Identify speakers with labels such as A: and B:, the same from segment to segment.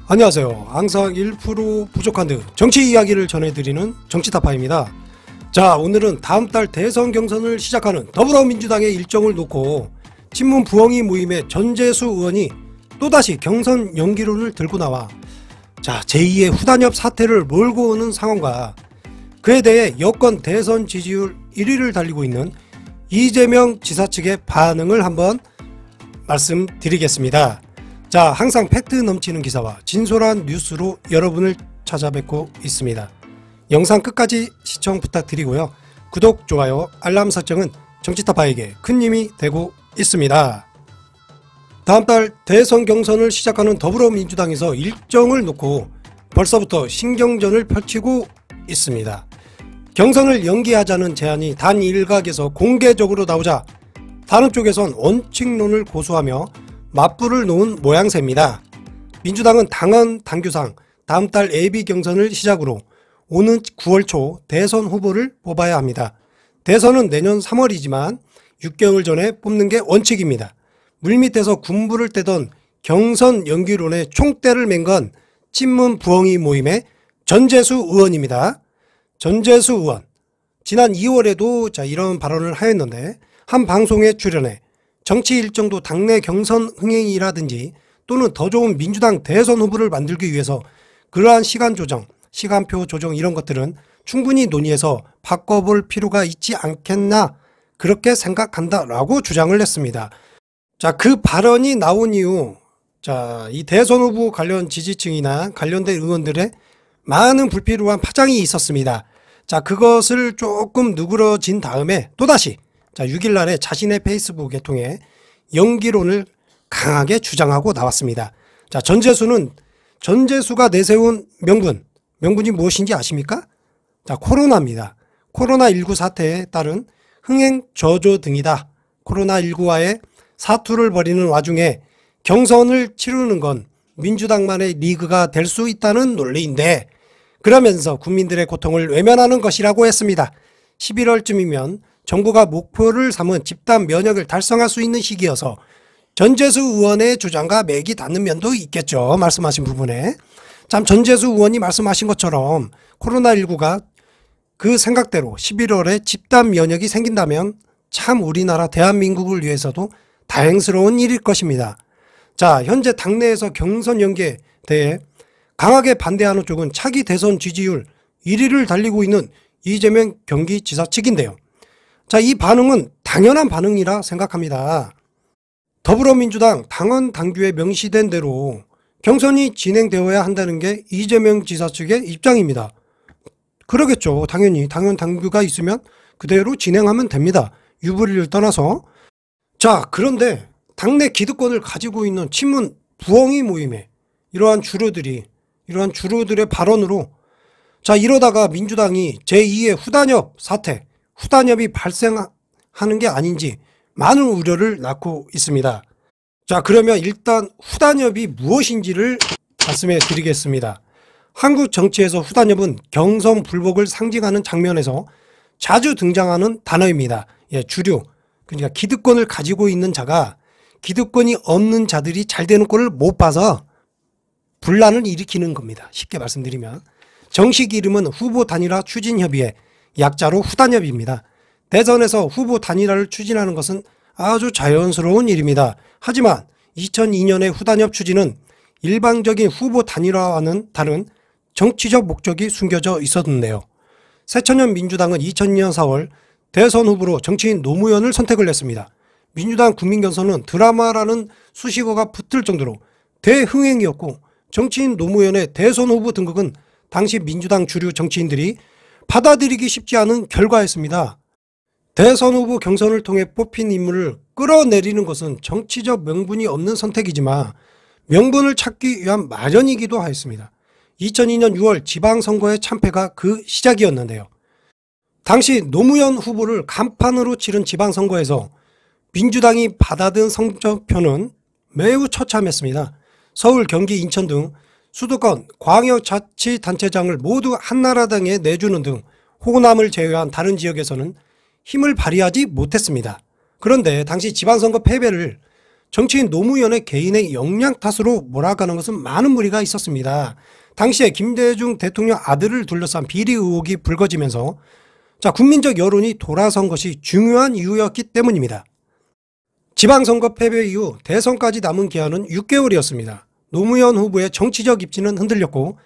A: 안녕하세요. 항상 1% 부족한 듯 정치 이야기를 전해드리는 정치타파입니다. 자, 오늘은 다음 달 대선 경선을 시작하는 더불어민주당의 일정을 놓고 친문 부엉이 모임의 전재수 의원이 또다시 경선 연기론을 들고 나와 제2의 후단협 사태를 몰고 오는 상황과 그에 대해 여권 대선 지지율 1위를 달리고 있는 이재명 지사 측의 반응을 한번 말씀드리겠습니다. 자, 항상 팩트 넘치는 기사와 진솔한 뉴스로 여러분을 찾아뵙고 있습니다. 영상 끝까지 시청 부탁드리고요. 구독, 좋아요, 알람 설정은 정치타파에게 큰 힘이 되고 있습니다. 다음 달 대선 경선을 시작하는 더불어민주당에서 일정을 놓고 벌써부터 신경전을 펼치고 있습니다. 경선을 연기하자는 제안이 단 일각에서 공개적으로 나오자 다른 쪽에선 원칙론을 고수하며 맞불을 놓은 모양새입니다. 민주당은 당헌 당규상 다음 달 예비 경선을 시작으로 오는 9월 초 대선 후보를 뽑아야 합니다. 대선은 내년 3월이지만 6개월 전에 뽑는 게 원칙입니다. 물밑에서 군부를 떼던 경선 연기론에 총대를 맨 건 친문 부엉이 모임의 전재수 의원입니다. 전재수 의원, 지난 2월에도 이런 발언을 하였는데 한 방송에 출연해 정치 일정도 당내 경선 흥행이라든지 또는 더 좋은 민주당 대선 후보를 만들기 위해서 그러한 시간 조정, 시간표 조정 이런 것들은 충분히 논의해서 바꿔볼 필요가 있지 않겠나 그렇게 생각한다 라고 주장을 했습니다. 그 발언이 나온 이후 이 대선 후보 관련 지지층이나 관련된 의원들의 많은 불필요한 파장이 있었습니다. 그것을 조금 누그러진 다음에 또다시 6일날에 자신의 페이스북에 통해 연기론을 강하게 주장하고 나왔습니다. 전재수가 내세운 명분이 무엇인지 아십니까? 코로나입니다. 코로나19 사태에 따른 흥행 저조 등이다. 코로나19와의 사투를 벌이는 와중에 경선을 치르는 건 민주당만의 리그가 될 수 있다는 논리인데 그러면서 국민들의 고통을 외면하는 것이라고 했습니다. 11월쯤이면 정부가 목표를 삼은 집단 면역을 달성할 수 있는 시기여서 전재수 의원의 주장과 맥이 닿는 면도 있겠죠. 말씀하신 부분에. 전재수 의원이 말씀하신 것처럼 코로나19가 그 생각대로 11월에 집단 면역이 생긴다면 참 우리나라 대한민국을 위해서도 다행스러운 일일 것입니다. 현재 당내에서 경선 연기에 대해 강하게 반대하는 쪽은 차기 대선 지지율 1위를 달리고 있는 이재명 경기지사 측인데요. 이 반응은 당연한 반응이라 생각합니다. 더불어민주당 당헌 당규에 명시된 대로 경선이 진행되어야 한다는 게 이재명 지사 측의 입장입니다. 그러겠죠. 당연히 당헌 당규가 있으면 그대로 진행하면 됩니다. 유불리를 떠나서. 그런데 당내 기득권을 가지고 있는 친문 부엉이 모임의 이러한 주류들의 발언으로 이러다가 민주당이 제2의 후단협 사태, 후단협이 발생하는 게 아닌지 많은 우려를 낳고 있습니다. 그러면 일단 후단협이 무엇인지를 말씀해 드리겠습니다. 한국 정치에서 후단협은 경선 불복을 상징하는 장면에서 자주 등장하는 단어입니다. 주류, 그러니까 기득권을 가지고 있는 자가 기득권이 없는 자들이 잘 되는 꼴을 못 봐서 분란을 일으키는 겁니다. 쉽게 말씀드리면. 정식 이름은 후보 단일화 추진협의회, 약자로 후단협입니다. 대선에서 후보 단일화를 추진하는 것은 아주 자연스러운 일입니다. 하지만 2002년의 후단협 추진은 일방적인 후보 단일화와는 다른 정치적 목적이 숨겨져 있었는데요. 새천년 민주당은 2002년 4월 대선 후보로 정치인 노무현을 선택을 했습니다. 민주당 국민경선은 드라마라는 수식어가 붙을 정도로 대흥행이었고 정치인 노무현의 대선 후보 등극은 당시 민주당 주류 정치인들이 받아들이기 쉽지 않은 결과였습니다. 대선 후보 경선을 통해 뽑힌 인물을 끌어내리는 것은 정치적 명분이 없는 선택이지만 명분을 찾기 위한 마련이기도 하였습니다. 2002년 6월 지방선거의 참패가 그 시작이었는데요. 당시 노무현 후보를 간판으로 치른 지방선거에서 민주당이 받아든 성적표는 매우 처참했습니다. 서울, 경기, 인천 등 수도권 광역자치단체장을 모두 한나라당에 내주는 등 호남을 제외한 다른 지역에서는 힘을 발휘하지 못했습니다. 그런데 당시 지방선거 패배를 정치인 노무현의 개인의 역량 탓으로 몰아가는 것은 많은 무리가 있었습니다. 당시에 김대중 대통령 아들을 둘러싼 비리 의혹이 불거지면서 국민적 여론이 돌아선 것이 중요한 이유였기 때문입니다. 지방선거 패배 이후 대선까지 남은 기한은 6개월이었습니다. 노무현 후보의 정치적 입지는 흔들렸고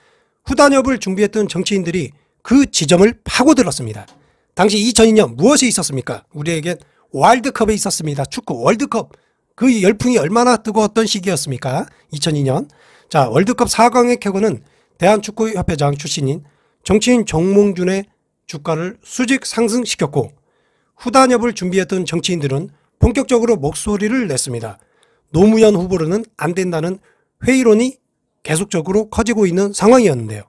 A: 후단협을 준비했던 정치인들이 그 지점을 파고들었습니다. 당시 2002년 무엇이 있었습니까? 우리에겐 월드컵이 있었습니다. 축구 월드컵. 그 열풍이 얼마나 뜨거웠던 시기였습니까? 2002년. 월드컵 4강의 쾌거는 대한축구협회장 출신인 정치인 정몽준의 주가를 수직 상승시켰고 후단협을 준비했던 정치인들은 본격적으로 목소리를 냈습니다. 노무현 후보로는 안 된다는 회의론이 계속적으로 커지고 있는 상황이었는데요.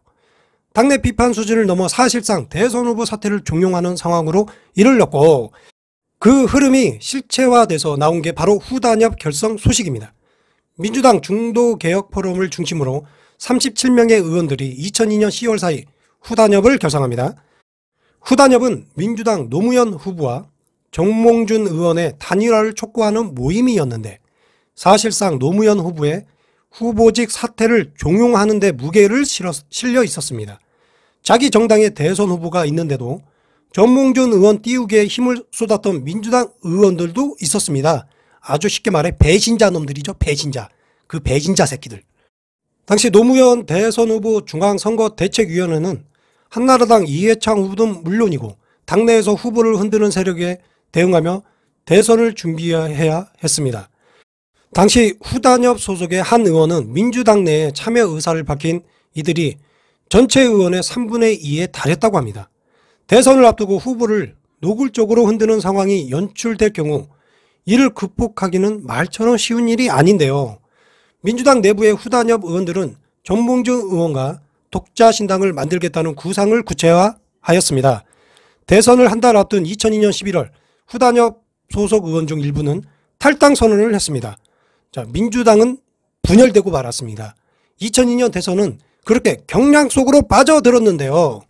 A: 당내 비판 수준을 넘어 사실상 대선 후보 사태를 종용하는 상황으로 이르렀고 그 흐름이 실체화돼서 나온 게 바로 후단협 결성 소식입니다. 민주당 중도개혁 포럼을 중심으로 37명의 의원들이 2002년 10월 4일 후단협을 결성합니다. 후단협은 민주당 노무현 후보와 정몽준 의원의 단일화를 촉구하는 모임이었는데 사실상 노무현 후보의 후보직 사퇴를 종용하는 데 무게를 실려 있었습니다. 자기 정당의 대선 후보가 있는데도 정몽준 의원 띄우기에 힘을 쏟았던 민주당 의원들도 있었습니다. 아주 쉽게 말해 배신자 놈들이죠. 배신자. 그 배신자 새끼들. 당시 노무현 대선 후보 중앙선거대책위원회는 한나라당 이해창 후보는 물론이고 당내에서 후보를 흔드는 세력에 대응하며 대선을 준비해야 했습니다. 당시 후단협 소속의 한 의원은 민주당 내에 참여 의사를 밝힌 이들이 전체 의원의 3분의 2에 달했다고 합니다. 대선을 앞두고 후보를 노골적으로 흔드는 상황이 연출될 경우 이를 극복하기는 말처럼 쉬운 일이 아닌데요. 민주당 내부의 후단협 의원들은 정몽준 의원과 독자신당을 만들겠다는 구상을 구체화하였습니다. 대선을 한 달 앞둔 2002년 11월 후단협 소속 의원 중 일부는 탈당 선언을 했습니다. 민주당은 분열되고 말았습니다. 2002년 대선은 그렇게 경량 속으로 빠져들었는데요.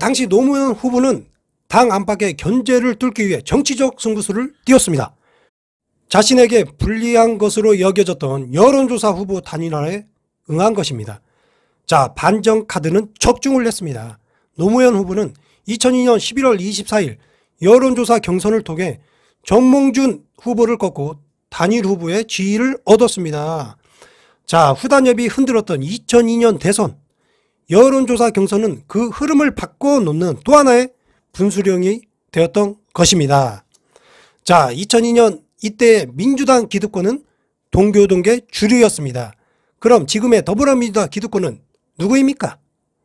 A: 당시 노무현 후보는 당 안팎의 견제를 뚫기 위해 정치적 승부수를 띄웠습니다. 자신에게 불리한 것으로 여겨졌던 여론조사 후보 단일화에 응한 것입니다. 반정 카드는 적중을 냈습니다. 노무현 후보는 2002년 11월 24일 여론조사 경선을 통해 정몽준 후보를 꺾고 단일 후보의 지위를 얻었습니다. 후단협이 흔들었던 2002년 대선 여론조사 경선은 그 흐름을 바꿔놓는 또 하나의 분수령이 되었던 것입니다. 2002년 이때 민주당 기득권은 동교동계 주류였습니다. 그럼 지금의 더불어민주당 기득권은 누구입니까?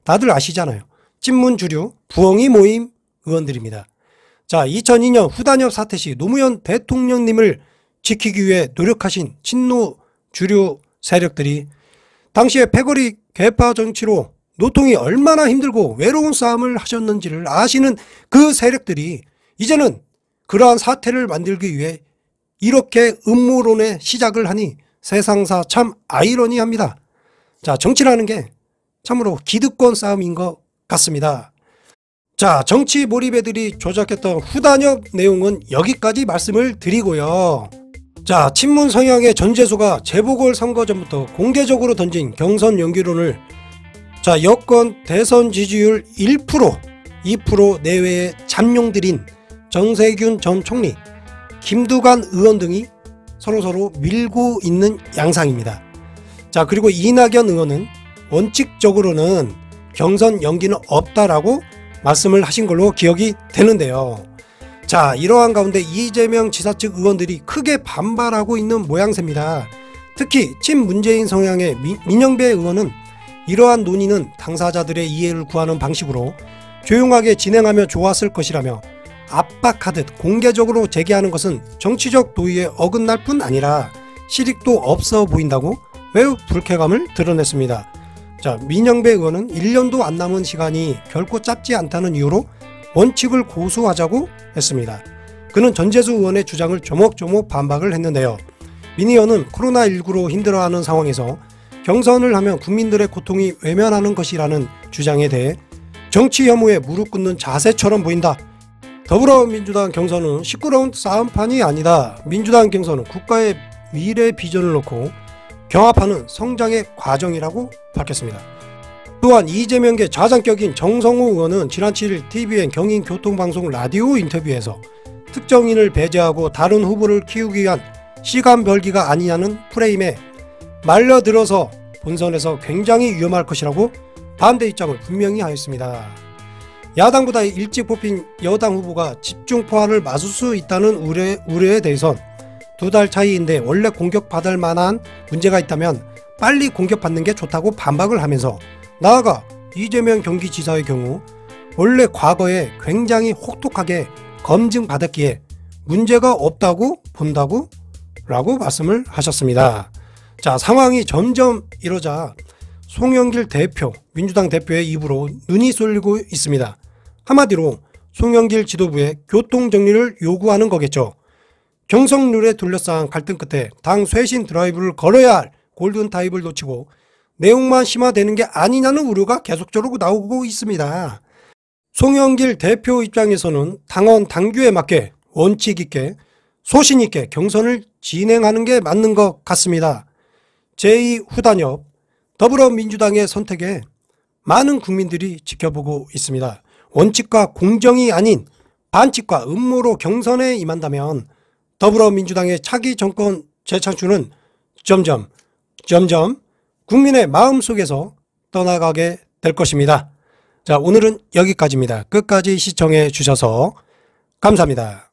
A: 다들 아시잖아요. 친문 주류 부엉이 모임 의원들입니다. 2002년 후단협 사태 시 노무현 대통령님을 지키기 위해 노력하신 친노 주류 세력들이 당시에 패거리 개파 정치로 노통이 얼마나 힘들고 외로운 싸움을 하셨는지를 아시는 그 세력들이 이제는 그러한 사태를 만들기 위해 이렇게 음모론의 시작을 하니 세상사 참 아이러니합니다. 정치라는 게 참으로 기득권 싸움인 것 같습니다. 정치 몰입애들이 조작했던 후단협 내용은 여기까지 말씀을 드리고요. 친문 성향의 전재수가 재보궐선거 전부터 공개적으로 던진 경선 연기론을 여권 대선 지지율 1%, 2% 내외에 잠룡들인 정세균 전 총리, 김두관 의원 등이 서로 밀고 있는 양상입니다. 그리고 이낙연 의원은 원칙적으로는 경선 연기는 없다라고 말씀을 하신 걸로 기억이 되는데요. 이러한 가운데 이재명 지사 측 의원들이 크게 반발하고 있는 모양새입니다. 특히 친문재인 성향의 민영배 의원은 이러한 논의는 당사자들의 이해를 구하는 방식으로 조용하게 진행하며 좋았을 것이라며 압박하듯 공개적으로 제기하는 것은 정치적 도의에 어긋날 뿐 아니라 실익도 없어 보인다고 매우 불쾌감을 드러냈습니다. 민영배 의원은 1년도 안 남은 시간이 결코 짧지 않다는 이유로 원칙을 고수하자고 했습니다. 그는 전재수 의원의 주장을 조목조목 반박을 했는데요. 민 의원은 코로나19로 힘들어하는 상황에서 경선을 하면 국민들의 고통이 외면하는 것이라는 주장에 대해 정치 혐오에 무릎 꿇는 자세처럼 보인다. 더불어민주당 경선은 시끄러운 싸움판이 아니다. 민주당 경선은 국가의 미래 비전을 놓고 경합하는 성장의 과정이라고 밝혔습니다. 또한 이재명계 좌장격인 정성호 의원은 지난 7일 TVN 경인교통방송 라디오 인터뷰에서 특정인을 배제하고 다른 후보를 키우기 위한 시간 벌기가 아니냐는 프레임에 말려들어서 본선에서 굉장히 위험할 것이라고 반대 입장을 분명히 하였습니다. 야당보다 일찍 뽑힌 여당 후보가 집중포화를 맞을 수 있다는 우려에 대해선 2달 차이인데 원래 공격받을 만한 문제가 있다면 빨리 공격받는 게 좋다고 반박을 하면서 나아가 이재명 경기지사의 경우 원래 과거에 굉장히 혹독하게 검증받았기에 문제가 없다고 본다고 라고 말씀을 하셨습니다. 자, 상황이 점점 이러자 송영길 대표, 민주당 대표의 입으로 눈이 쏠리고 있습니다. 한마디로 송영길 지도부의 교통정리를 요구하는 거겠죠. 경선룰에 둘러싼 갈등 끝에 당 쇄신 드라이브를 걸어야 할 골든타임을 놓치고 내용만 심화되는 게 아니냐는 우려가 계속적으로 나오고 있습니다. 송영길 대표 입장에서는 당원 당규에 맞게 원칙 있게 소신 있게 경선을 진행하는 게 맞는 것 같습니다. 제2후단협 더불어민주당의 선택에 많은 국민들이 지켜보고 있습니다. 원칙과 공정이 아닌 반칙과 음모로 경선에 임한다면 더불어민주당의 차기 정권 재창출은 점점 국민의 마음속에서 떠나가게 될 것입니다. 자, 오늘은 여기까지입니다. 끝까지 시청해 주셔서 감사합니다.